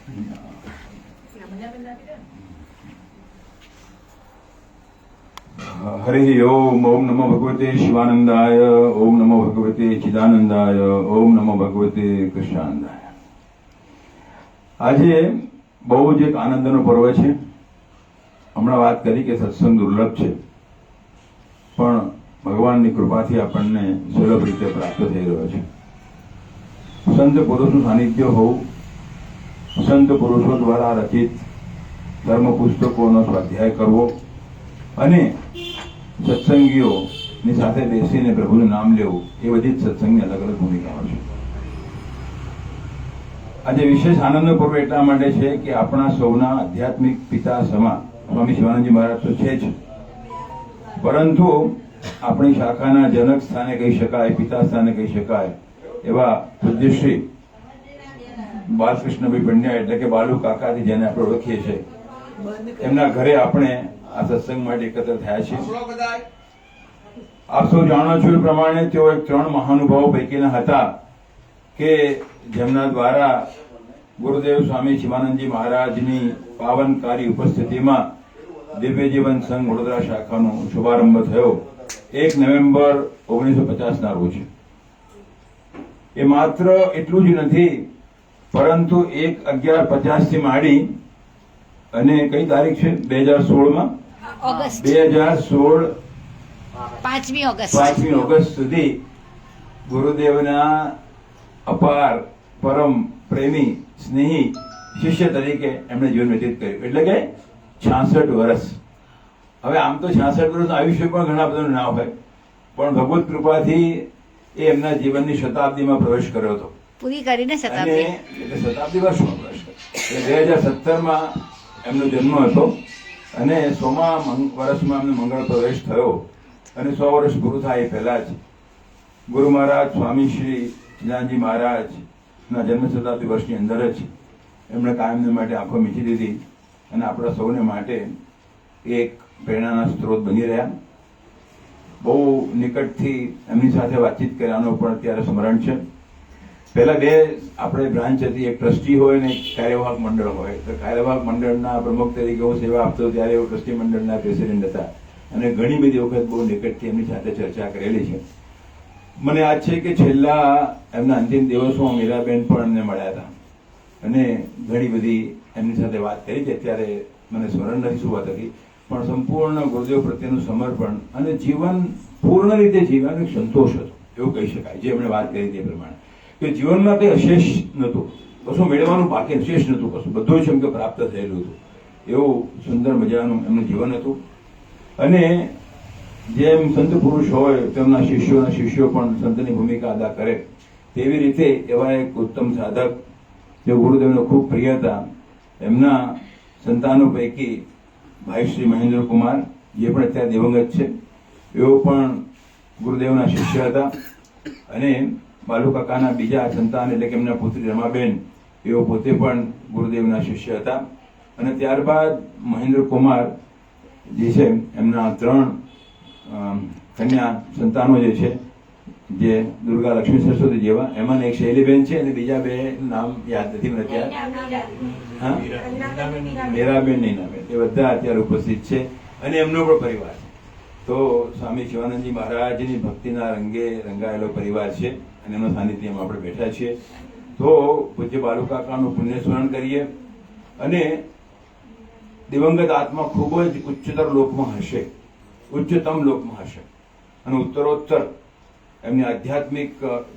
हरि ओम ओम नमो भगवते शिवानंदाय ओम नमो भगवते चिदानंदाय ओम नमो भगवते कृष्णानंदाय। આજે બહુ જ એક આનંદનો પર્વ છે. હમણાં વાત કરી કે સત્સંગ દુર્લભ છે, પણ ભગવાનની કૃપાથી આપણને સુલભ રીતે પ્રાપ્ત થઈ રહ્યો છે. સંત પુરુષનું સાનિધ્ય હોવું, સંત પુરુષો દ્વારા રચિત ધર્મ પુસ્તકોનો સ્વાધ્યાય કરવો અને સત્સંગીઓની સાથે બેસીને પ્રભુનું નામ લેવું, એ બધી જ સત્સંગની અલગ અલગ ભૂમિકાઓ છે. આજે વિશેષ આનંદનો પર્વ એટલા માટે છે કે આપણા સૌના આધ્યાત્મિક પિતા સમા સ્વામી શિવાનંદજી મહારાજ તો છે જ, પરંતુ આપણી શાખાના જનક સ્થાને કહી શકાય, પિતા સ્થાને કહી શકાય એવા પૂજ્યશ્રી બાલકૃષ્ણભાઈ પંડ્યા એટલે કે બાલુ કાકાથી જેને આપણે ઓળખીએ છીએ, એમના ઘરે આપણે આ સત્સંગ માટે એકત્ર થયા છીએ. આપ સૌ જાણો છો એ પ્રમાણે તેઓ એક 3 મહાનુભાવો પૈકીના હતા કે જેમના દ્વારા ગુરુદેવ સ્વામી શિવાનંદજી મહારાજની પાવનકારી ઉપસ્થિતિમાં દિવ્ય જીવન સંઘ વડોદરા શાખાનો શુભારંભ થયો 1 નવેમ્બર 1950 ના રોજ. એ માત્ર એટલું જ નથી, પરંતુ 1/11/50 થી માંડી અને કઈ તારીખ છે 2016 5મી ઓગસ્ટ સુધી ગુરુદેવના અપાર પરમ પ્રેમી સ્નેહી શિષ્ય તરીકે એમણે જીવન વ્યતીત કર્યું, એટલે કે 66 વર્ષ. હવે આમ તો 66 વર્ષનું આયુષ્ય પણ ઘણા બધાનું ના હોય, પણ ભગવત કૃપાથી એ એમના જીવનની શતાબ્દીમાં પ્રવેશ કર્યો હતો. પૂરી કરીને શતાબ્દી વર્ષમાં પ્રવેશ કર્યો. 2017માં એમનો જન્મ હતો અને 100મા વર્ષમાં એમનો મંગળ પ્રવેશ થયો અને 100 વર્ષ પૂરું થાય એ પહેલા જ ગુરુ મહારાજ સ્વામી શ્રી ચિદાનંદજી મહારાજના જન્મ શતાબ્દી વર્ષની અંદર જ એમણે કાયમને માટે આંખો મીચી દીધી અને આપણા સૌને માટે એક પ્રેરણાના સ્ત્રોત બની રહ્યા. બહુ નિકટથી એમની સાથે વાતચીત કર્યાનો પણ અત્યારે સ્મરણ છે. પહેલા 2 આપણે બ્રાન્ચ હતી, એક ટ્રસ્ટી હોય ને એક કાર્યવાહક મંડળ હોય. તો કાર્યવાહક મંડળના પ્રમુખ તરીકે હું સેવા આપતો ત્યારે એવો ટ્રસ્ટી મંડળના પ્રેસિડેન્ટ હતા અને ઘણી બધી વખત બહુ નિકટથી એમની સાથે ચર્ચા કરેલી છે. મને યાદ છે કે છેલ્લા એમના અંતિમ દિવસોમાં મીરાબેન પણ એમને મળ્યા હતા અને ઘણી બધી એમની સાથે વાત કરી છે. અત્યારે મને સ્મરણ નથી શું વાત હતી, પણ સંપૂર્ણ ગુરુદેવ પ્રત્યેનું સમર્પણ અને જીવન પૂર્ણ રીતે જીવવાનો એક સંતોષ હતો એવું કહી શકાય. જે એમણે વાત કરી તે પ્રમાણે કે જીવનમાં કંઈ અશેષ નહોતું, કશું મેળવવાનું બાકી અશેષ નહોતું, કશું બધું જ એમ કે પ્રાપ્ત થયેલું હતું. એવું સુંદર મજાનું એમનું જીવન હતું. અને જેમ સંત પુરુષ હોય તેમના શિષ્યો પણ સંતની ભૂમિકા અદા કરે, તેવી રીતે એવા એક ઉત્તમ સાધક જે ગુરુદેવને ખૂબ પ્રિય હતા, એમના સંતાનો પૈકી ભાઈ શ્રી મહેન્દ્ર કુમાર, જે પણ અત્યારે દિવંગત છે, એઓ પણ ગુરુદેવના શિષ્ય હતા. અને બાલુ કાકાના બીજા સંતાન એટલે કે એમના પુત્રી રમાબેન, એઓ પોતે પણ ગુરુદેવના શિષ્ય હતા. અને ત્યારબાદ મહેન્દ્ર કુમાર જે છે, એમના 3 કન્યા સંતાનો જે છે, જે દુર્ગા લક્ષ્મી સરસ્વતી જેવા, એમાં એક શૈલીબેન છે અને બીજા 2 નામ યાદ નથી મને અત્યારે. મીરાબેન, નૈનાબેન, એ બધા અત્યારે ઉપસ્થિત છે અને એમનો પણ પરિવાર છે. તો સ્વામી શિવાનંદજી મહારાજની ભક્તિના રંગે રંગાયેલો પરિવાર છે અને એમના સાનિધ્યમાં આપણે બેઠા છીએ. તો પૂજ્ય બાલુ કાકાનું પુણ્ય સ્મરણ કરીએ અને દિવંગત આત્મા ખૂબ જ ઉચ્ચતર લોકમાં હશે, ઉચ્ચતમ લોકમાં હશે અને ઉત્તરોત્તર એમની આધ્યાત્મિક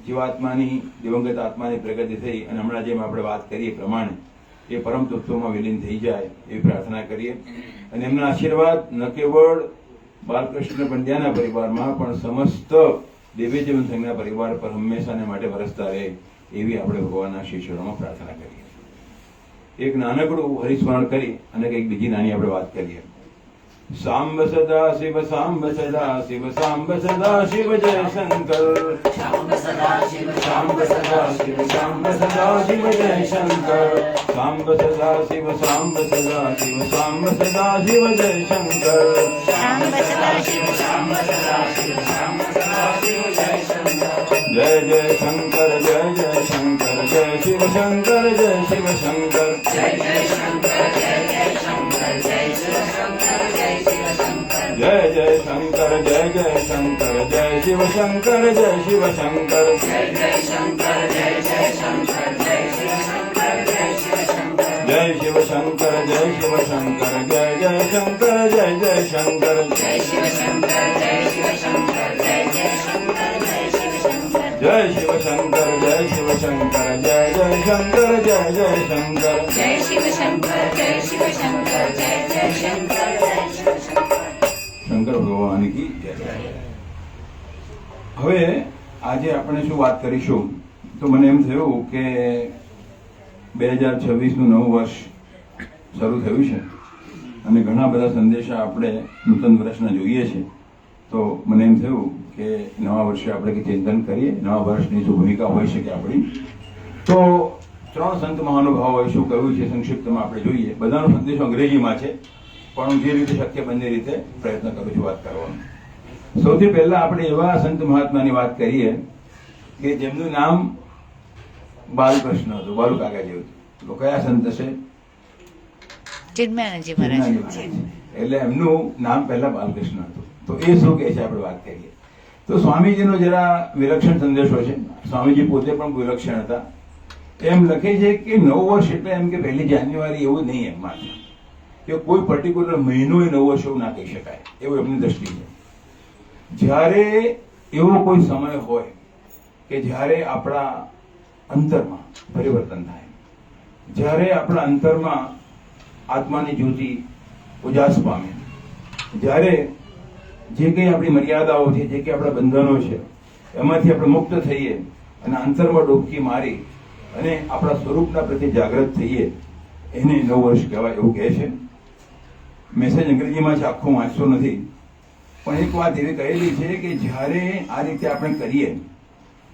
જીવાત્માની દિવંગત આત્માની પ્રગતિ થઈ અને હમણાં જેમ આપણે વાત કરીએ પ્રમાણે એ પરમ તત્વમાં વિલીન થઈ જાય એવી પ્રાર્થના કરીએ. અને એમના આશીર્વાદ ન કેવળ બાલકૃષ્ણ પંડ્યાના પરિવારમાં પણ સમસ્ત દિવ્ય જીવન સંઘના પરિવાર પર હંમેશાને માટે વરસતા રહે એવી આપણે ભગવાનના શિષ્યોમાં પ્રાર્થના કરીએ. એક નાનકડું હરિસ્મરણ કરી અને કંઈક બીજી નાની આપણે વાત કરીએ. સાંબ સદા શિવ સાંબ સદા શિવ સાંબ સદા શિવ જય શંકર. સાંબ સદા શિવ સાંબ સદા શિવ સાંબ સદા શિવ જય શંકર. સાંબ સદા શિવ સાંબ સદા શિવ સાંબ સદા શિવ જય શંકર. સાંબ સદા શિવ સાંબ સદા શિવ સાંબ સદા શિવ જય શંકર. જય જય શંકર જય જય શંકર જય શિવ શંકર જય શિવ શંકર. જય જય શંકર જય જય શંકર જય શિવ શંકર જય શિવ શંકર જય શિવ શંકર જય શિવ શંકર જય જય શંકર જય જય શંકર જય શિવ શંકર જય શિવ શંકર જય જય શંકર જય શિવ શંકર જય શિવ શંકર જય જય શંકર જય જય શંકર જય શિવ શંકર જય શિવ શંકર જય જય શંકર જય શિવ શંકર. શંકર ભગવાન કી જય. હવે આજે આપણે શું વાત કરીશું તો મને એમ થયું કે 2026નું નવું વર્ષ શરૂ થયું છે અને ઘણા બધા સંદેશા આપણે નૂતન વર્ષના જોઈએ છે. તો મને એમ થયું કે નવા વર્ષે આપણે કંઈ ચિંતન કરીએ, નવા વર્ષની શું ભૂમિકા હોઈ શકે આપણી. તો 3 સંત મહાનુભાવોએ શું કહ્યું છે સંક્ષિપ્તમાં આપણે જોઈએ. બધાનો સંદેશો અંગ્રેજીમાં છે પણ હું જે રીતે શક્ય બંને રીતે પ્રયત્ન કરું છું વાત કરવાનો. સૌથી પહેલા આપણે એવા સંત મહાત્માની વાત કરીએ કે જેમનું નામ બાલકૃષ્ણ હતું, બાલુ કાકા જેવું. તો કયા સંત હશે? ચિન્મયાનંદજી મહારાજ. એટલે એમનું નામ પહેલા બાલકૃષ્ણ હતું. તો એ શું કહે છે આપણે વાત કરીએ તો સ્વામીજીનો જરા વિલક્ષણ સંદેશો છે. સ્વામીજી પોતે પણ વિલક્ષણ હતા. એમ લખે છે કે નવું વર્ષ એટલે એમ કે 1 જાન્યુઆરી એવું નહીં, એમ માત્ર કે કોઈ પર્ટિક્યુલર મહિનો એ નવું વર્ષ એવું ના કહી શકાય, એવું એમની દ્રષ્ટિ છે. જ્યારે એવો કોઈ સમય હોય કે જ્યારે આપણા અંતરમાં પરિવર્તન થાય, જ્યારે આપણા અંતરમાં આત્માની જ્યોતિ ઉજાસ પામે, જ્યારે જે કંઈ આપણી મર્યાદાઓ છે, જે કંઈ આપણા બંધનો છે એમાંથી આપણે મુક્ત થઈએ અને અંતરમાં ડૂબકી મારી અને આપણા સ્વરૂપના પ્રત્યે જાગૃત થઈએ, એને નવું વર્ષ કહેવાય એવું કહે છે. મેસેજ અંગ્રેજીમાં છે, આખું વાંચતો નથી, પણ એક વાત એવી કહેલી છે કે જ્યારે આ રીતે આપણે કરીએ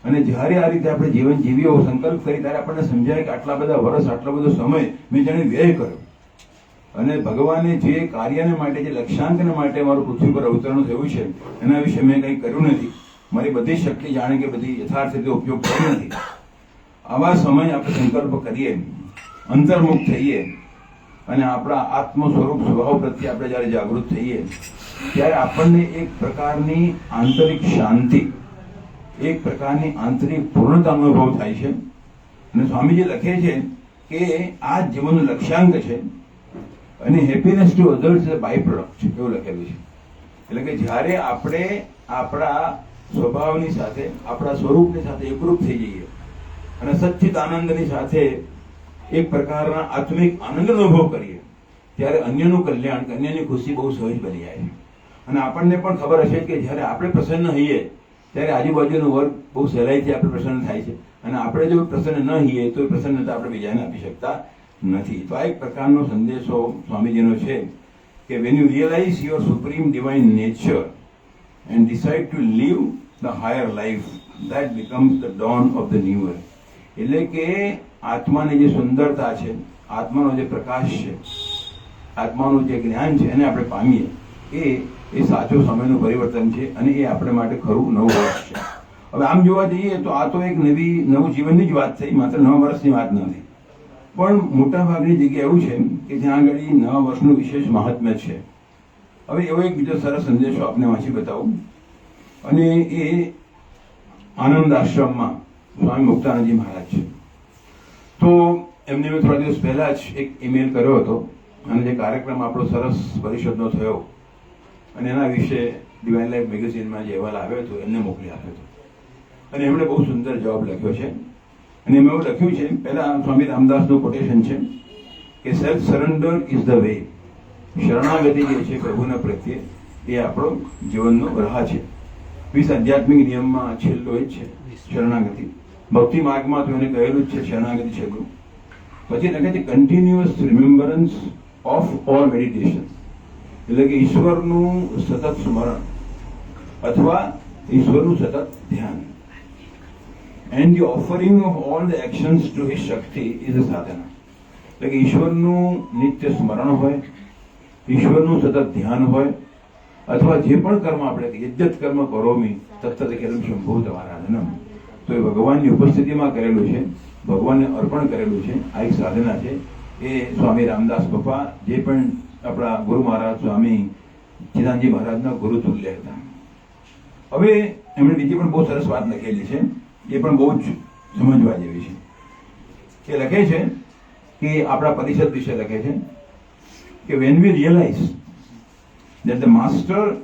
અને જ્યારે આ રીતે આપણે જીવન જીવીએ એવો સંકલ્પ કરી ત્યારે આપણને સમજાય કે આટલા બધા વર્ષ, આટલો બધો સમય મેં જાણે વ્યય કર્યો અને ભગવાને જે કાર્યને માટે, જે લક્ષ્યાંકને માટે મારું પૃથ્વી પર અવતરણ થયું છે એના વિશે મેં કંઈ કર્યું નથી. મારી બધી શક્તિ જાણે કે બધી યથાર્થ રીતે ઉપયોગ કર્યો નથી. આવા સમય આપણે સંકલ્પ કરીએ, અંતર્મુખ થઈએ અને આપણા આત્મ સ્વરૂપ સ્વભાવ પ્રત્યે આપણે જ્યારે જાગૃત થઈએ ત્યારે આપણને એક પ્રકારની આંતરિક શાંતિ, એક પ્રકારની આંતરિક પૂર્ણતાનો અનુભવ થાય છે. અને સ્વામીજી લખે છે કે આ જીવનનું લક્ષ્યાંક છે અને happiness to others is a by product, એવું લખેલું છે. એટલે કે જ્યારે આપણે આપણા સ્વભાવની સાથે, આપણા સ્વરૂપની સાથે એકરૂપ થઈ જઈએ અને સચ્ચિત આનંદની સાથે એક પ્રકારના આત્મિક આનંદ અનુભવ કરીએ ત્યારે અન્યનું કલ્યાણ, અન્યની ખુશી બહુ સહજ બની જાય છે. અને આપણને પણ ખબર હશે કે જ્યારે આપણે પ્રસન્ન હોઈએ ત્યારે આજુબાજુનો વર્ગ બહુ સહેલાઈથી આપણે પ્રસન્ન થાય છે અને આપણે જો પ્રસન્ન ન હોઈએ તો એ પ્રસન્નતા આપણે બીજાને આપી શકતા નથી. તો આ એક પ્રકારનો સંદેશો સ્વામીજીનો છે કે when you realise your supreme divine nature and decide to live the higher life, that becomes the dawn of the new year. એટલે કે આત્માની જે સુંદરતા છે, આત્માનો જે પ્રકાશ છે, આત્માનું જે જ્ઞાન છે એને આપણે પામીએ એ સાચો સમયનું પરિવર્તન છે અને એ આપણે માટે ખરું નવું વર્ષ છે. હવે આમ જોવા જઈએ તો આ તો એક નવું જીવનની જ વાત થઈ, માત્ર નવા વર્ષની વાત નથી. પણ મોટાભાગની જગ્યાએ એવું છે કે જ્યાં આગળ નવા વર્ષનું વિશેષ મહાત્મ્ય છે. હવે એવો એક બીજો સરસ સંદેશો આપને વાંચી બતાવું અને એ આનંદ આશ્રમમાં સ્વામી મુક્તાનંદજી મહારાજ છે. તો એમને મેં થોડા દિવસ પહેલા જ એક ઈમેલ કર્યો હતો અને જે કાર્યક્રમ આપણો સરસ પરિષદનો થયો અને એના વિશે ડિવાઇન લાઈફ મેગેઝિનમાં જે અહેવાલ આવ્યો હતો એમને મોકલી આપ્યો હતો અને એમણે બહુ સુંદર જવાબ લખ્યો છે. અને એમાં એવું લખ્યું છે, પહેલા સ્વામી રામદાસનું કોટેશન છે કે self surrender is the way. શરણાગતિ જે છે પ્રભુના પ્રત્યે એ આપણો જીવનનો રાહ છે. 20 આધ્યાત્મિક નિયમમાં છેલ્લો એ જ છે શરણાગતિ. ભક્તિ માર્ગમાં તો એને કહેલું જ છે શરણાગતિ છેલ્લું. પછી લખે છે continuous remembrance of all meditation, એટલે કે ઈશ્વરનું સતત સ્મરણ અથવા ઈશ્વરનું સતત ધ્યાન. And the offering of all the actions to his Shakti is a sadhana. એટલે કે ઈશ્વરનું નિત્ય સ્મરણ હોય, ઈશ્વરનું સતત ધ્યાન હોય અથવા જે પણ કર્મ આપણે યજ્ઞત કર્મ કરોમી તત્ત કરેલું શંભુ તમારા ધનમ, તો એ ભગવાનની ઉપસ્થિતિમાં કરેલું છે, ભગવાનને અર્પણ કરેલું છે. આ એક સાધના છે એ સ્વામી રામદાસ બાપા, જે પણ આપણા ગુરુ મહારાજ સ્વામી ચિદાનજી મહારાજના ગુરુ તુલ્ય હતા. હવે એમણે બીજી પણ બહુ સરસ વાત લખેલી છે, એ પણ બહુ જ સમજવા જેવી છે. એ લખે છે કે આપણા પરિષદ વિશે લખે છે કે when we realize that the master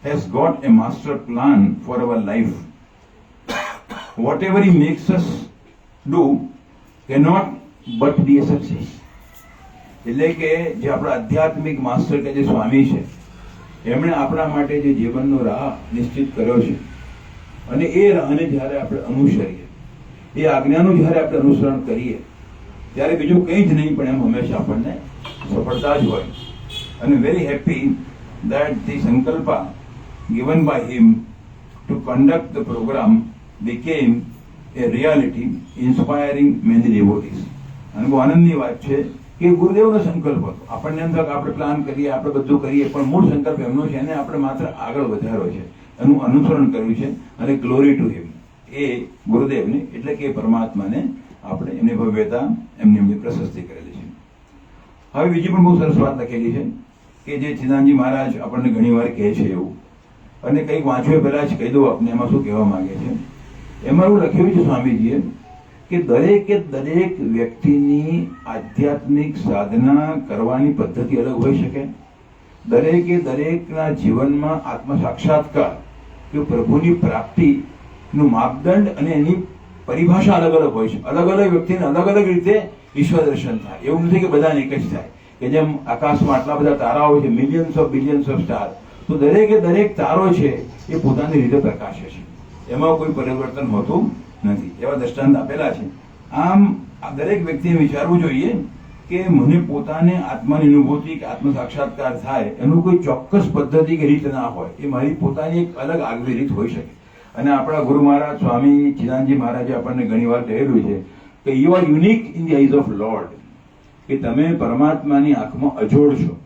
has got a master plan for our life, whatever he makes us do cannot but be a success. એટલે કે જે આપણા આધ્યાત્મિક માસ્ટર કે જે સ્વામી છે, એમણે આપણા માટે જે જીવનનો રાહ નિશ્ચિત કર્યો છે, અને એ રાહને જ્યારે આપણે અનુસરીએ, એ આજ્ઞાનું જ્યારે આપણે અનુસરણ કરીએ, ત્યારે બીજું કંઈ જ નહીં પણ એમ હંમેશા આપણને સફળતા જ હોય. અને very happy that the sankalpa given by him to conduct the program became a reality, inspiring many devotees. અને બહુ આનંદની વાત છે કે ગુરુદેવનો સંકલ્પ હતો. આપણને એમ થાય કે આપણે પ્લાન કરીએ, આપણે બધું કરીએ, પણ મૂળ સંકલ્પ એમનો છે, એને આપણે માત્ર આગળ વધાર્યો છે, એનું અનુસરણ કર્યું છે. અને ગ્લોરી ટુ હિમ, એ ગુરુદેવને એટલે કે પરમાત્માને આપણે એમની ભવ્યતા, એમની પ્રશસ્તિ કરેલી છે. હવે બીજી પણ બહુ સરસ વાત લખેલી છે કે જે ચિદાનજી મહારાજ આપણને ઘણી વાર કહે છે એવું, અને કંઈક વાંચ્યું પહેલા જ કહી દઉં આપને એમાં શું કહેવા માંગે છે. એમાં એવું લખ્યું છે સ્વામીજીએ કે દરેકે દરેક વ્યક્તિની આધ્યાત્મિક સાધના કરવાની પદ્ધતિ અલગ હોઈ શકે. દરેકે દરેકના જીવનમાં આત્મ સાક્ષાત્કાર કે પ્રભુની પ્રાપ્તિનું માપદંડ અને એની પરિભાષા અલગ અલગ હોય છે. અલગ અલગ વ્યક્તિને અલગ અલગ રીતે ઈશ્વર દર્શન થાય. એવું નથી કે બધાને એક જ થાય. કે જેમ આકાશમાં આટલા બધા તારાઓ છે, millions of billions of star, તો દરેકે દરેક તારો છે એ પોતાની રીતે પ્રકાશે છે, એમાં કોઈ પરિવર્તન હોતું નથી. એવા દ્રષ્ટાંત આપેલા છે. આમ આ દરેક વ્યક્તિએ વિચારવું જોઈએ કે મને પોતાને આત્માની અનુભૂતિ કે આત્મ સાક્ષાત્કાર થાય એનું કોઈ ચોક્કસ પદ્ધતિ કે રીત ના હોય, એ મારી પોતાની એક અલગ આગવી રીત હોઈ શકે. અને આપણા ગુરુ મહારાજ સ્વામી ચિદાનજી મહારાજે આપણને ઘણી વાર કહેલું છે કે you are unique in the eyes of lord, કે તમે પરમાત્માની આંખમાં અજોડ છો,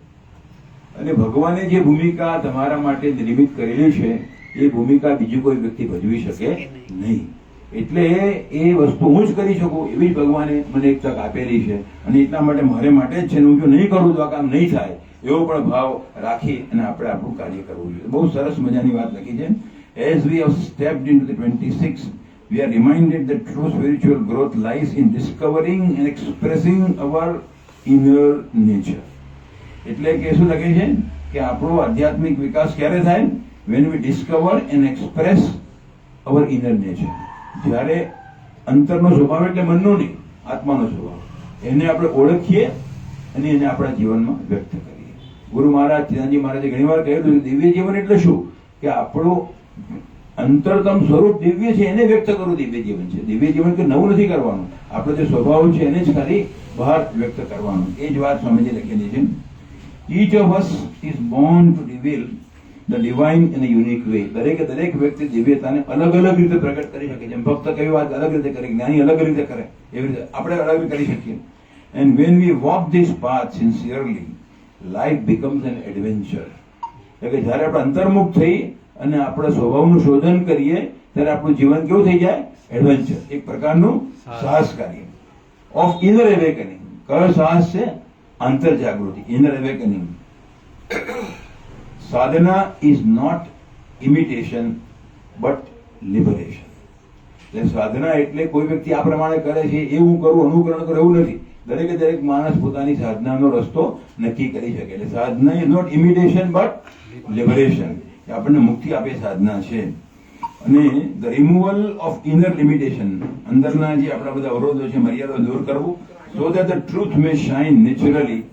અને ભગવાને જે ભૂમિકા તમારા માટે નિર્મિત કરેલી છે એ ભૂમિકા બીજી કોઈ વ્યક્તિ ભજવી શકે નહીં. એટલે એ વસ્તુ હું જ કરી શકું એવી જ ભગવાને મને એક તક આપેલી છે, અને એટલા માટે મારે માટે જ છે. હું જો નહીં કરું તો આ કામ નહીં થાય, એવો પણ ભાવ રાખી અને આપણે આપણું કાર્ય કરવું જોઈએ. બહુ સરસ મજાની વાત લખી છે. As we have stepped into the 26, we are reminded that true spiritual growth lies in discovering and expressing our inner nature. એટલે કે શું લખે છે કે આપણો આધ્યાત્મિક વિકાસ ક્યારે થાય? when we discover and express our inner nature. જ્યારે અંતરનો સ્વભાવ એટલે મનનો નહીં, આત્માનો સ્વભાવ, એને આપણે ઓળખીએ અને એને આપણા જીવનમાં વ્યક્ત કરીએ. ગુરુ મહારાજ ચિદાનજી મહારાજે ઘણી વાર કહેલું દિવ્ય જીવન એટલે શું? કે આપણું અંતરતમ સ્વરૂપ દિવ્ય છે એને વ્યક્ત કરવું દિવ્ય જીવન છે. દિવ્ય જીવન કે નવું નથી કરવાનું, આપણો જે સ્વભાવ છે એને જ ખાલી બહાર વ્યક્ત કરવાનું. એ જ વાત સ્વામીજી લખેલી છે. Each of us is born to reveal the divine in a unique way. દરેકે દરેક વ્યક્તિ દિવ્યતાને અલગ અલગ રીતે પ્રગટ કરી શકે. જેમ ભક્ત કઈ વાત અલગ રીતે કરે, જ્ઞાની અલગ રીતે કરે, એવી રીતે આપણે અલગ કરી શકીએ. And when we walk this path sincerely, life becomes an adventure. એટલે કે જ્યારે આપણે અંતર્મુખ થઈ અને આપણા સ્વભાવનું શોધન કરીએ ત્યારે આપણું જીવન કેવું થઈ જાય? એડવેન્ચર, એક પ્રકારનું સાહસ કાર્ય. Of inner awakening. કયો સાહસ છે? અંતર જાગૃતિ, inner awakening. Sadhana is not imitation but liberation. એટલે સાધના એટલે કોઈ વ્યક્તિ આ પ્રમાણે કરે છે એ હું કરું, અનુકરણ કરું, એવું નથી. દરેકે દરેક માણસ પોતાની સાધનાનો રસ્તો નક્કી કરી શકે. એટલે sadhana is not imitation but liberation. આપણને મુક્તિ આપે સાધના છે. અને the removal of inner limitation, અંદરના જે આપણા બધા અવરોધો છે, મર્યાદા દૂર કરવું, so that the truth may shine naturally.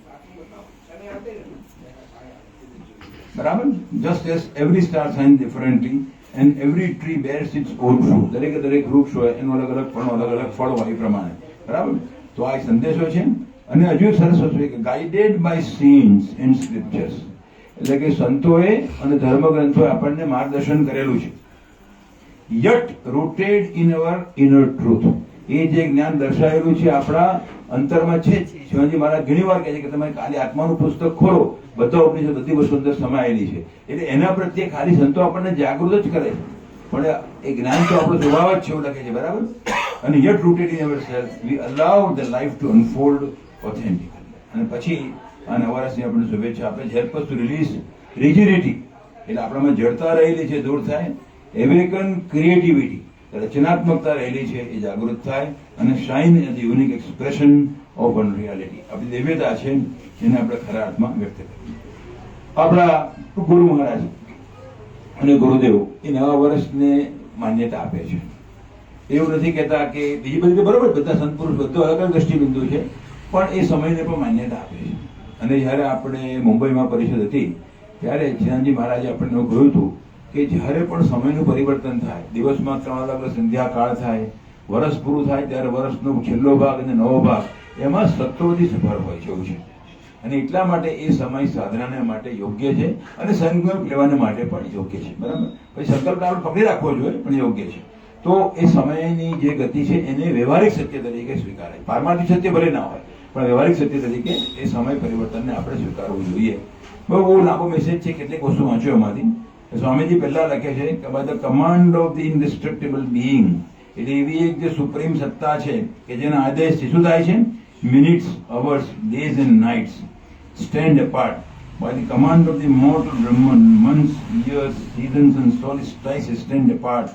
બરાબર? just as every star shines differently and every tree bears its own fruit. દરેકે દરેક વૃક્ષ હોય એનું અલગ અલગ ફળો, અલગ અલગ ફળ હોય એ પ્રમાણે. બરાબર? તો આ એક સંદેશો છે. અને હજુ સરસ વસ્તુ કે guided by saints and scriptures. એટલે કે સંતોએ અને ધર્મગ્રંથોએ આપણને માર્ગદર્શન કરેલું છે. yet rooted in our inner truth. એ જે જ્ઞાન દર્શાવેલું છે આપણા અંતરમાં છે. શિવાજી મહારાજ ઘણી વાર કહે છે કે તમે ખાલી આત્માનું પુસ્તક ખોલો, બધા ઉપનિષદ બધી વસ્તુ અંદર સમાયેલી છે. એટલે એના પ્રત્યે ખાલી સંતો આપણને જાગૃત જ કરે છે, પણ એ જ્ઞાન તો આપણો સ્વભાવ જ છે એવું લખે છે. બરાબર? અને yet rooted in ourselves we allow the life to unfold authentically. અને પછી આ નવા વર્ષની આપણે શુભેચ્છા આપે. Help us to release rigidity, એટલે આપણામાં જડતા રહેલી છે દૂર થાય. એવેકન ક્રિએટિવિટી, રચનાત્મકતા રહેલી છે એ જાગૃત થાય. અને shine as unique expression of one reality, આપણી દિવ્યતા છે એને આપણે ખરા અર્થમાં વ્યક્ત કરીએ. આપણા ગુરુ મહારાજ અને ગુરુદેવ એ નવા વર્ષને માન્યતા આપે છે. એવું નથી કહેતા કે બીજી બધી બરોબર, બધા સંત પુરુષ બધું અલગ અલગ દ્રષ્ટિબિંદુ છે, પણ એ સમયને પણ માન્યતા આપે છે. અને જ્યારે આપણે મુંબઈમાં પરિષદ હતી ત્યારે જીનાજી મહારાજે આપણને એવું કહ્યું હતું કે જ્યારે પણ સમયનું પરિવર્તન થાય, દિવસમાં 3 અલગ અલગ સંધ્યાકાળ થાય, વર્ષ પૂરું થાય ત્યારે વર્ષનો છેલ્લો ભાગ અને નવો ભાગ, એમાં સત્રોથી સફળ હોય છે એવું છે. અને એટલા માટે એ સમય સાધનાને માટે યોગ્ય છે અને સંકલ્પ લેવાને માટે પણ યોગ્ય છે. બરાબર, પછી સંકલ્પ આપણે પકડી રાખવો જોઈએ પણ યોગ્ય છે. તો એ સમયની જે ગતિ છે એને વ્યવહારિક સત્ય તરીકે સ્વીકારાય. પારમાર્થિક સત્ય ભલે ના હોય પણ વ્યવહારિક સત્ય તરીકે એ સમય પરિવર્તનને આપણે સ્વીકારવું જોઈએ. બહુ લાંબો મેસેજ છે, કેટલીક વસ્તુ વાંચ્યો એમાંથી. સ્વામીજી પહેલા લખે છે કે by the command of the indestructible being, એટલે એવી એક જે સુપ્રીમ સત્તા છે કે જેના આદેશથી શું થાય છે? Minutes, hours, days and nights stand apart. By the command of the immortal Brahman, months, years, seasons and solstices stand apart.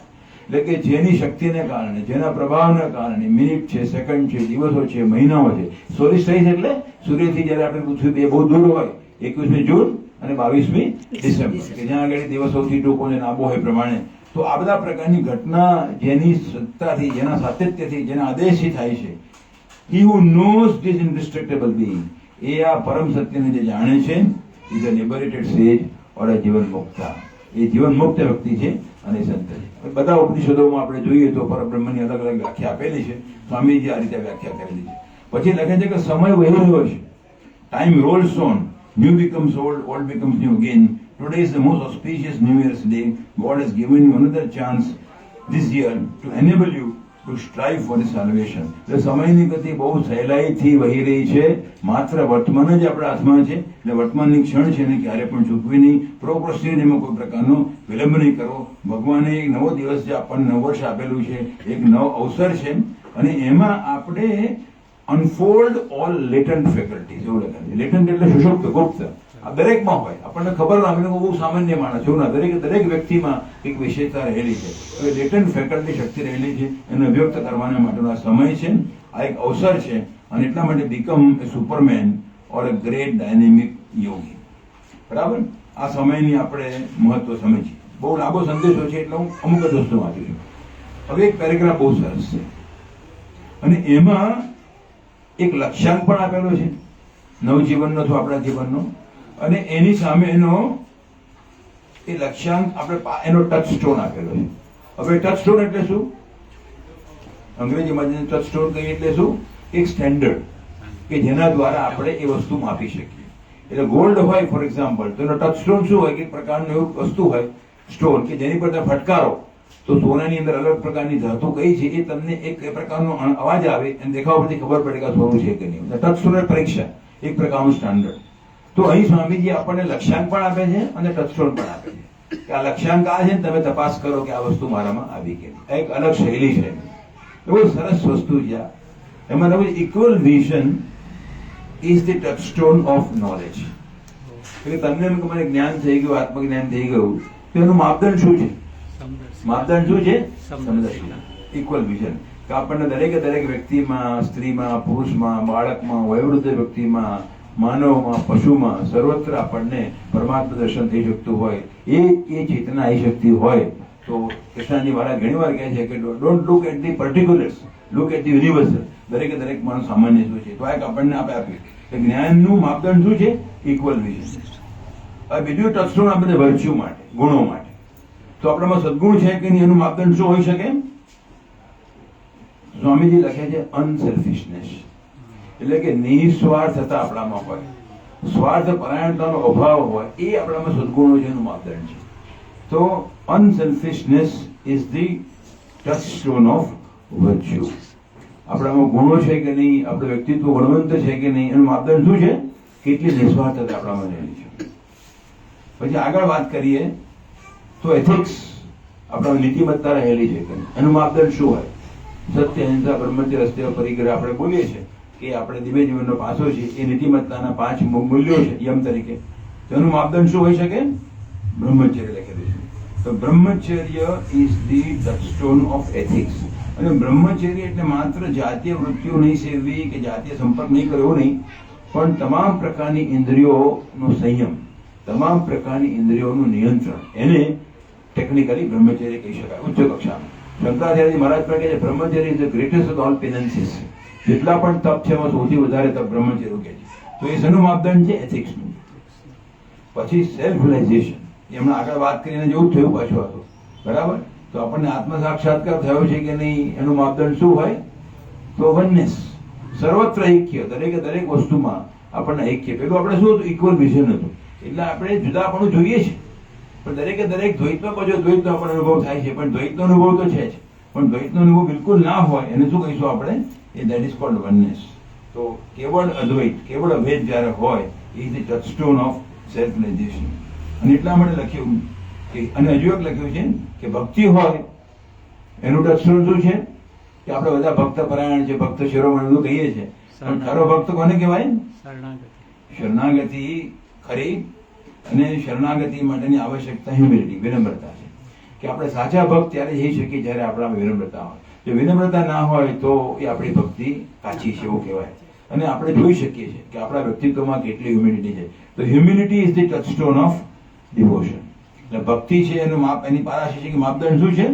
એટલે કે જેની શક્તિને કારણે, જેના પ્રભાવના કારણે મિનિટ છે, સેકન્ડ છે, દિવસો છે, મહિનાઓ છે. સોલિસ્ટાઇસ એટલે સૂર્યથી જ્યારે આપણે પૃથ્વી બે બહુ દૂર હોય, 21મી જૂન અને 22મી ડિસેમ્બર, કે જ્યાં આગળ દિવસોથી ટૂંકો અને લાંબો હોય પ્રમાણે. તો આ બધા પ્રકારની ઘટના જેની સત્તાથી, જેના સાતત્યથી, જેના આદેશથી થાય છે. He who knows this indestructible being, એ આ પરમ સત્યને જે જાણે છે, ઇઝ અ લિબરેટેડ સેજ ઓર અ જીવન મુક્તા, એ જીવન મુક્ત વ્યક્તિ છે અને સંત છે. બધા ઉપનિષદોમાં આપણે જોઈએ તો પરબ્રહ્મની અલગ અલગ વ્યાખ્યા આપેલી છે. સ્વામીજી આ રીતે વ્યાખ્યા કરેલી છે. પછી લખે છે કે સમય વહી રહ્યો છે. Time rolls on, new becomes old, old becomes new again. Today is the most auspicious new year's day. God has given you another chance this year to enable you to strive for the salvation. એટલે સમયની ગતિ બહુ સહેલાઈથી વહી રહી છે. માત્ર વર્તમાન જ આપણા હાથમાં છે. એટલે વર્તમાનની ક્ષણ છે ને ક્યારે પણ ચૂકવી નહીં. પ્રોક્રોસ્ટિનેશનમાં કોઈ પ્રકારનો વિલંબ નહીં કરવો. ભગવાને એક નવો દિવસ જે આપણને નવું વર્ષ આપેલું છે, એક નવો અવસર છે, અને એમાં આપણે અનફોલ્ડ ઓલ લેટન્ટ ફેકલ્ટીઝ, એવું લખાય છે. લેટન્ટ એટલે સુષુપ્ત, ગુપ્ત. આ દરેકમાં હોય, આપણને ખબર ના, અમે બહુ સામાન્ય માણસ એવું ના, દરેક વ્યક્તિમાં એક વિશેષતા રહેલી છે. હવે લેટન્ટ ફેકલ્ટી શક્તિ રહેલી છે, એને અભ્યક્ત કરવાના માટેનો આ સમય છે, આ એક અવસર છે. અને એટલા માટે become a superman or a great dynamic yogi. બરાબર, આ સમયની આપણે મહત્વ સમજીએ. બહુ લાંબો સંદેશો છે એટલે હું અમુક જ વસ્તુ વાંચું છું. હવે એક પેરેગ્રાફ બહુ સરસ છે અને એમાં એક લક્ષ્યાંક પણ આપેલો છે, નવજીવનનો અથવા આપણા જીવનનો. અને એની સામે એનો એ લક્ષ્યાંક આપણે એનો ટચ સ્ટોન આપેલો છે. હવે ટચ સ્ટોન એટલે શું? અંગ્રેજીમાં જેને ટચ સ્ટોન કહીએ એટલે શું? એક સ્ટેન્ડર્ડ કે જેના દ્વારા આપણે એ વસ્તુ માપી શકીએ. એટલે ગોલ્ડ હોય ફોર એક્ઝામ્પલ, તો એનો ટચ સ્ટોન શું હોય? એક પ્રકારનું એવું વસ્તુ હોય, સ્ટોન, કે જેની પર તમે ફટકારો તો સોનાની અંદર અલગ પ્રકારની ધાતુ કઈ છે એ તમને એક પ્રકારનો અવાજ આવે અને દેખાવ પરથી ખબર પડે કે સોનું છે કે નહીં. ટચ સ્ટોન પરીક્ષા, એક પ્રકારનું સ્ટાન્ડર્ડ. તો અહીં સ્વામીજી આપણને લક્ષ્યાંક પણ આપે છે અને ટચસ્ટોન પણ આપે છે કે આ લક્ષ્યાંક આ છે ને તમે તપાસ કરો કે આ વસ્તુ મારામાં આવી કે નહીં. એક અલગ શૈલી છે. બહુ સરસ વસ્તુ છે. એમાં તમે equal vision is the touchstone of knowledge. એટલે તમને એમ કે મને જ્ઞાન થઈ ગયું, આત્મજ્ઞાન થઈ ગયું, તો એનું માપદંડ શું છે? માપદંડ શું છે? સમદર્શી, ઇક્વલ વિઝન. કે આપણને દરેક વ્યક્તિમાં, સ્ત્રીમાં, પુરુષમાં, બાળકમાં, વયોવૃદ્ધ વ્યક્તિમાં, માનવમાં, પશુમાં, સર્વત્ર આપણને પરમાત્મા દર્શન થઈ શકતું હોય, એ ચેતના આવી શકતી હોય, તો કૃષ્ણજી મહારાજ ઘણી વાર કહે છે કે don't look at the particulars, look at the universal. દરેક માણસ સામાન્ય શું છે, તો આ એક આપણને આપ્યું કે જ્ઞાનનું માપદંડ શું છે? Equal vision. હવે બીજું ટચસ્ટોન આપણે વર્ચ્યુ માટે, ગુણો માટે. તો આપણામાં સદગુણ છે કે નહીં એનું માપદંડ શું હોઈ શકે? સ્વામીજી લખે છે અનસેલ્ફિશનેસ, એટલે કે નિસ્વાર્થતા આપણામાં હોય, સ્વાર્થ પરાયણતાનો અભાવ હોય, એ આપણામાં સદગુણો છે એનું માપદંડ છે. તો અનસેલ્ફિશનેસ is the touchstone of virtue. આપણામાં ગુણો છે કે નહીં, આપણું વ્યક્તિત્વ ગુણવંત છે કે નહીં એનું માપદંડ શું છે? કેટલી નિસ્વાર્થતા આપણામાં રહેલી છે. પછી આગળ વાત કરીએ તો એથિક્સ, આપણામાં નીતિમત્તા રહેલી છે કે નહીં એનું માપદંડ શું હોય? સત્ય, અહિંસા, બ્રહ્મચર્ય, રસ્તે પરિગ્રહ આપણે બોલીએ છીએ કે આપણે દિવ્ય જીવનનો પાસો છે એ નીતિમત્તાના 5 મૂલ્યો છે યમ તરીકે. તેનું માપદંડ શું હોઈ શકે? બ્રહ્મચર્ય લખેલું છે. તો બ્રહ્મચર્ય is the touchstone of ethics. અને બ્રહ્મચર્ય એટલે માત્ર જાતીય વૃત્તિઓ નહીં સેવવી કે જાતીય સંપર્ક નહીં કરવો નહીં, પણ તમામ પ્રકારની ઇન્દ્રિયોનો સંયમ, તમામ પ્રકારની ઇન્દ્રિયોનું નિયંત્રણ, એને ટેકનિકલી બ્રહ્મચર્ય કહી શકાય ઉચ્ચ કક્ષાનું. શંકરાચાર્ય મહારાજ પણ કહે છે brahmacharya is the greatest of all penances. જેટલા પણ તપ છે એમાં સૌથી વધારે તપ બ્રહ્મચર્ય કહે છે. તો એ શેનું માપદંડ છે? એથિક્સનું. પછી સેલ્ફ રિયલાઇઝેશન, એમણે આગળ વાત કરીને જેવું જ થયું પાછું હતું, બરાબર? તો આપણને આત્મ સાક્ષાત્કાર થયો છે કે નહીં એનું માપદંડ શું હોય? તો વનનેસ, સર્વત્ર ઐક્ય, દરેકે દરેક વસ્તુમાં આપણને ઐક્ય. પેલું આપણે શું હતું? ઇક્વલ વિઝન હતું. એટલે આપણે જુદાપણું જોઈએ છે, પણ દરેકે દરેક દ્વૈતમાં પાછો દ્વૈતનો આપણને અનુભવ થાય છે. પણ દ્વૈતનો અનુભવ તો છે જ, પણ દ્વૈતનો અનુભવ બિલકુલ ના હોય એને શું કહીશું આપણે? એ દેટ ઇઝ કોલ્ડ વનનેસ. તો કેવળ અદ્વૈત, કેવળ અભેદ જ્યારે હોય એ the touchstone of self realisation. અને એટલા માટે લખ્યું કે, અને હજુ એક લખ્યું છે કે ભક્તિ હોય એનું ટચસ્ટોન શું છે? કે આપણે બધા ભક્ત પરાયણ છે, ભક્ત શિરોમણી કહીએ છીએ, પણ ખરો ભક્ત કોને કહેવાય? શરણાગતિ ખરી. અને શરણાગતિ માટેની આવશ્યકતા હ્યુમિલિટી, વિનમ્રતા છે. કે આપણે સાચા ભક્ત ત્યારે જઈ શકીએ જ્યારે આપણામાં વિનમ્રતા હોય. જો વિનમ્રતા ના હોય તો એ આપણી ભક્તિ કાચી છે એવું કહેવાય. અને આપણે જોઈ શકીએ છીએ કે આપણા વ્યક્તિત્વમાં કેટલી હ્યુમિલિટી છે. તો humility is the touchstone of devotion. એટલે ભક્તિ છે એનું માપ, એની પારાશી છે કે માપદંડ શું છે?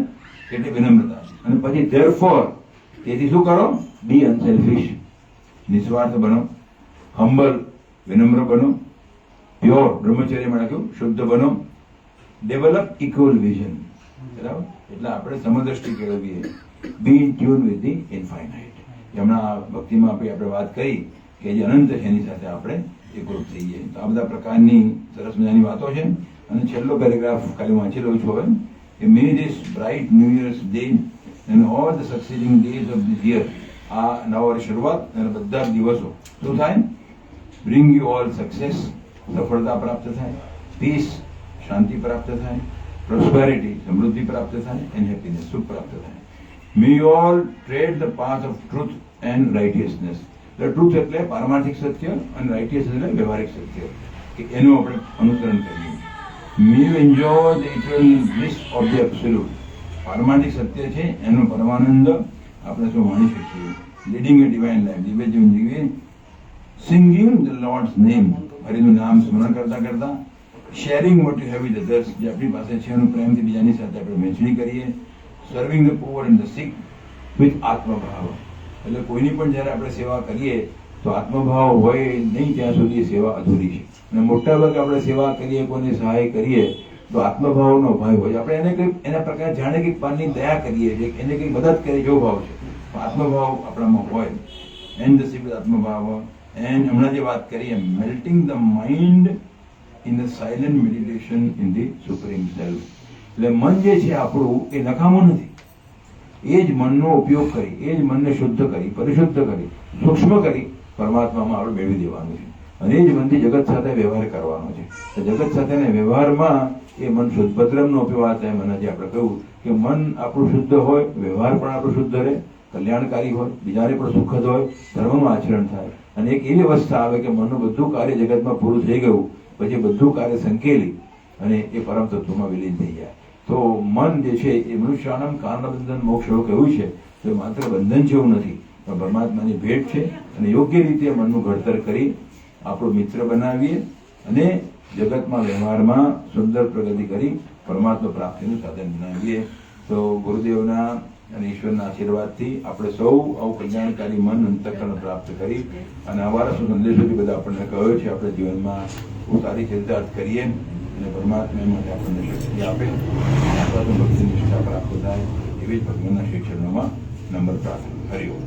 એટલે વિનમ્રતા છે. અને પછી ધેરફોર, તેથી શું કરો? બી અનસેલ્ફિશ, નિસ્વાર્થ બનો. હમ્બલ, વિનમ્ર બનો. પ્યોર, બ્રહ્મચર્યમાં લખ્યું શુદ્ધ બનો. ડેવલપ ઇક્વલ વિઝન, બરાબર? એટલે આપણે સમદ્રષ્ટિ કેળવીએ. Be in tune with the infinite. હમણાં ભક્તિમાં આપણે વાત કરી કે જે અનંત છે એની સાથે આપણે એકરૂપ થઈએ. તો આ બધા પ્રકારની સરસ મજાની વાતો છે. અને છેલ્લો પેરેગ્રાફ ખાલી વાંચી લઉં છું હવે, કે may this bright new year's day and all the succeeding days of this year, આ નવા વર્ષ શરૂઆત અને બધા જ દિવસો શું થાય? બ્રિંગ યુ ઓલ સક્સેસ, સફળતા પ્રાપ્ત થાય. પીસ, શાંતિ પ્રાપ્ત થાય. પ્રોસ્પેરિટી, સમૃદ્ધિ પ્રાપ્ત થાય. એન્ડ હેપીનેસ, સુખ પ્રાપ્ત થાય. મે you all trade the path of truth and રાઇટિયસનેસ. એટલે ટ્રુથ એટલે પારમાર્થિક સત્ય અને રાઇટિયસ એટલે વ્યવહારિક સત્ય, કે એનું આપણે અનુસરણ કરીએ. May you enjoy the eternal bliss of the absolute. પારમાર્થિક સત્ય છે એનો પરમાનંદ આપણે શું માણી શકીએ. લીડિંગ એ ડિવાઇન લાઈફ, દિવ્ય જીવન જીવીએ. સિંગિંગ ધ લોર્ડ્સ નેમ, હરિનું નામ સ્મરણ કરતા કરતા. Sharing what you have with others, જે આપણી પાસે છે એનું પ્રેમથી બીજાની સાથે આપણે વહેંચણી કરીએ. Serving the poor and the sick with atmabhav. એટલે કોઈની પણ જ્યારે આપણે સેવા કરીએ તો આત્મભાવ હોય નહીં ત્યાં સુધી સેવા અધૂરી છે. અને મોટા ભાગે આપણે સેવા કરીએ, કોઈને સહાય કરીએ તો આત્મભાવનો અભાવ હોય. આપણે એને કંઈક એના પ્રકાર જાણે કંઈક પાનની દયા કરીએ છીએ, એને કંઈક મદદ કરીએ જેવો ભાવ છે. આત્મભાવ આપણામાં હોય. And the sick with atmabhav. And હમણાં જે વાત કરીએ, melting the mind in the silent meditation in the supreme self. એટલે મન જે છે આપણું એ નકામું નથી. એ જ મનનો ઉપયોગ કરી, એ જ મનને શુદ્ધ કરી, પરિશુદ્ધ કરી, સૂક્ષ્મ કરી પરમાત્મામાં આપણે મેળવી દેવાનું છે. અને એ જ મનથી જગત સાથે વ્યવહાર કરવાનો છે. તો જગત સાથેના વ્યવહારમાં એ મન શુદ્ધ. ભદ્રમનો ઉપયોગ થાય. મને જે આપણે કહ્યું કે મન આપણું શુદ્ધ હોય, વ્યવહાર પણ આપણું શુદ્ધ રહે, કલ્યાણકારી હોય, બીજાને પણ સુખદ હોય, ધર્મનું આચરણ થાય. અને એક એવી અવસ્થા આવે કે મનનું બધું કાર્ય જગતમાં પૂરું થઈ ગયું, પછી બધું કાર્ય સંકેલી અને એ પરમ તત્વમાં વિલીન થઈ જાય. તો મન જે છે એ મનુષ્યાનમ કારણ બંધન મોક્ષ એવું કહ્યું છે. તો માત્ર બંધન છે એવું નથી, પણ પરમાત્માની ભેટ છે. અને યોગ્ય રીતે મનનું ઘડતર કરી આપણું મિત્ર બનાવીએ અને જગતમાં વ્યવહારમાં સુંદર પ્રગતિ કરી પરમાત્મા પ્રાપ્તિનું સાધન બનાવીએ. તો ગુરુદેવના અને ઈશ્વરના આશીર્વાદથી આપણે સૌ આવું કલ્યાણકારી મન અંતઃકરણ પ્રાપ્ત કરી અને આવા સંદેશોથી બધા આપણને કહ્યો છે આપણે જીવનમાં ખૂબ સારી ચરિતાર્થ કરીએ અને પરમાત્મા માટે આપણને શક્તિ આપે, ભક્તિ નિષ્ઠા પ્રાપ્ત થાય એવી જ ભગવાનના શિક્ષણોમાં નમ્ર પ્રાર્થના. હરિઓમ.